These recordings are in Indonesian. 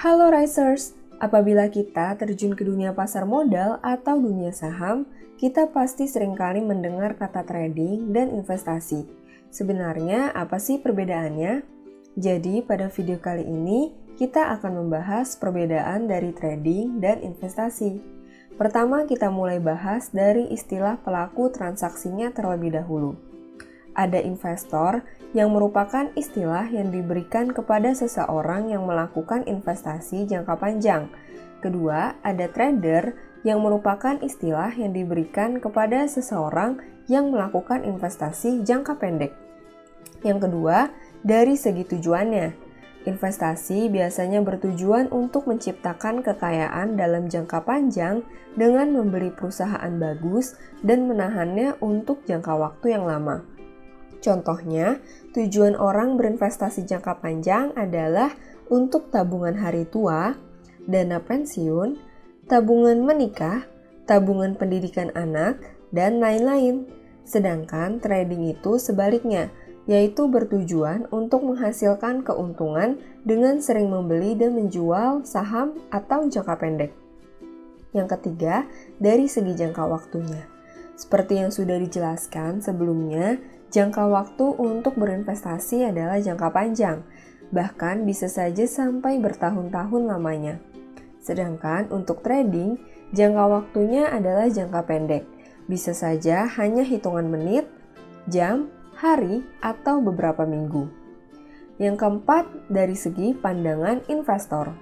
Halo Risers, apabila kita terjun ke dunia pasar modal atau dunia saham, kita pasti seringkali mendengar kata trading dan investasi. Sebenarnya apa sih perbedaannya? Jadi pada video kali ini, kita akan membahas perbedaan dari trading dan investasi. Pertama kita mulai bahas dari istilah pelaku transaksinya terlebih dahulu. Ada investor yang merupakan istilah yang diberikan kepada seseorang yang melakukan investasi jangka panjang. Kedua, ada trader yang merupakan istilah yang diberikan kepada seseorang yang melakukan investasi jangka pendek. Yang kedua, dari segi tujuannya. Investasi biasanya bertujuan untuk menciptakan kekayaan dalam jangka panjang dengan membeli perusahaan bagus dan menahannya untuk jangka waktu yang lama. Contohnya, tujuan orang berinvestasi jangka panjang adalah untuk tabungan hari tua, dana pensiun, tabungan menikah, tabungan pendidikan anak, dan lain-lain. Sedangkan trading itu sebaliknya, yaitu bertujuan untuk menghasilkan keuntungan dengan sering membeli dan menjual saham atau jangka pendek. Yang ketiga, dari segi jangka waktunya. Seperti yang sudah dijelaskan sebelumnya, jangka waktu untuk berinvestasi adalah jangka panjang, bahkan bisa saja sampai bertahun-tahun lamanya. Sedangkan untuk trading, jangka waktunya adalah jangka pendek, bisa saja hanya hitungan menit, jam, hari, atau beberapa minggu. Yang keempat, dari segi pandangan investor.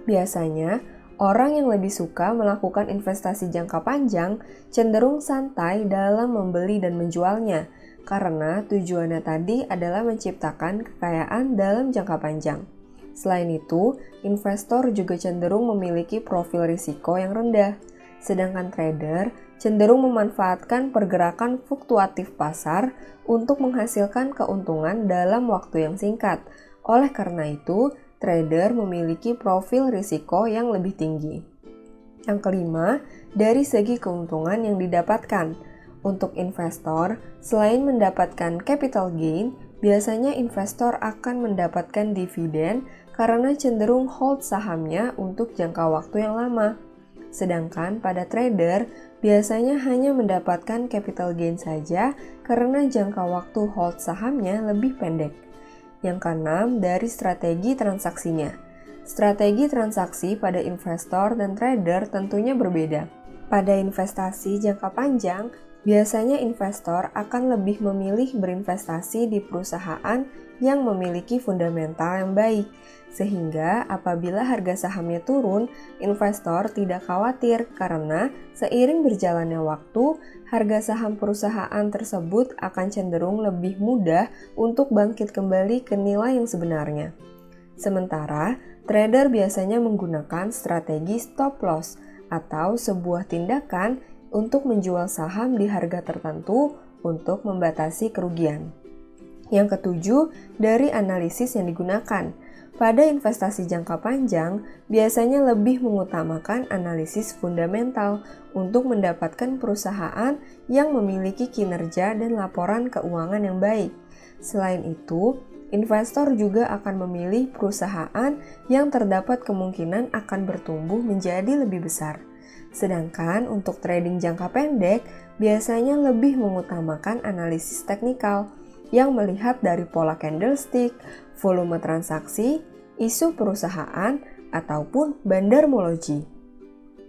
Biasanya, orang yang lebih suka melakukan investasi jangka panjang cenderung santai dalam membeli dan menjualnya, karena tujuannya tadi adalah menciptakan kekayaan dalam jangka panjang. Selain itu, investor juga cenderung memiliki profil risiko yang rendah, sedangkan trader cenderung memanfaatkan pergerakan fluktuatif pasar untuk menghasilkan keuntungan dalam waktu yang singkat. Oleh karena itu, trader memiliki profil risiko yang lebih tinggi. Yang kelima, dari segi keuntungan yang didapatkan. Untuk investor, selain mendapatkan capital gain, biasanya investor akan mendapatkan dividen karena cenderung hold sahamnya untuk jangka waktu yang lama. Sedangkan pada trader, biasanya hanya mendapatkan capital gain saja karena jangka waktu hold sahamnya lebih pendek. Yang keenam, dari strategi transaksinya. Strategi transaksi pada investor dan trader tentunya berbeda. Pada investasi jangka panjang, biasanya investor akan lebih memilih berinvestasi di perusahaan yang memiliki fundamental yang baik, sehingga apabila harga sahamnya turun, investor tidak khawatir karena seiring berjalannya waktu, harga saham perusahaan tersebut akan cenderung lebih mudah untuk bangkit kembali ke nilai yang sebenarnya. Sementara, trader biasanya menggunakan strategi stop loss atau sebuah tindakan untuk menjual saham di harga tertentu untuk membatasi kerugian. Yang ketujuh, dari analisis yang digunakan. Pada investasi jangka panjang, biasanya lebih mengutamakan analisis fundamental untuk mendapatkan perusahaan yang memiliki kinerja dan laporan keuangan yang baik. Selain itu, investor juga akan memilih perusahaan yang terdapat kemungkinan akan bertumbuh menjadi lebih besar. Sedangkan untuk trading jangka pendek biasanya lebih mengutamakan analisis teknikal yang melihat dari pola candlestick, volume transaksi, isu perusahaan, ataupun bandarmologi.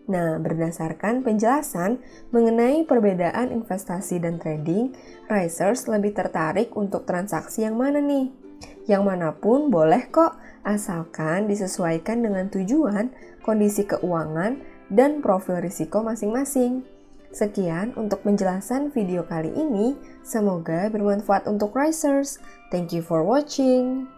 Nah, berdasarkan penjelasan mengenai perbedaan investasi dan trading, Risers lebih tertarik untuk transaksi yang mana nih? Yang manapun boleh kok, asalkan disesuaikan dengan tujuan, kondisi keuangan, dan profil risiko masing-masing. Sekian untuk penjelasan video kali ini, semoga bermanfaat untuk Risers. Thank you for watching.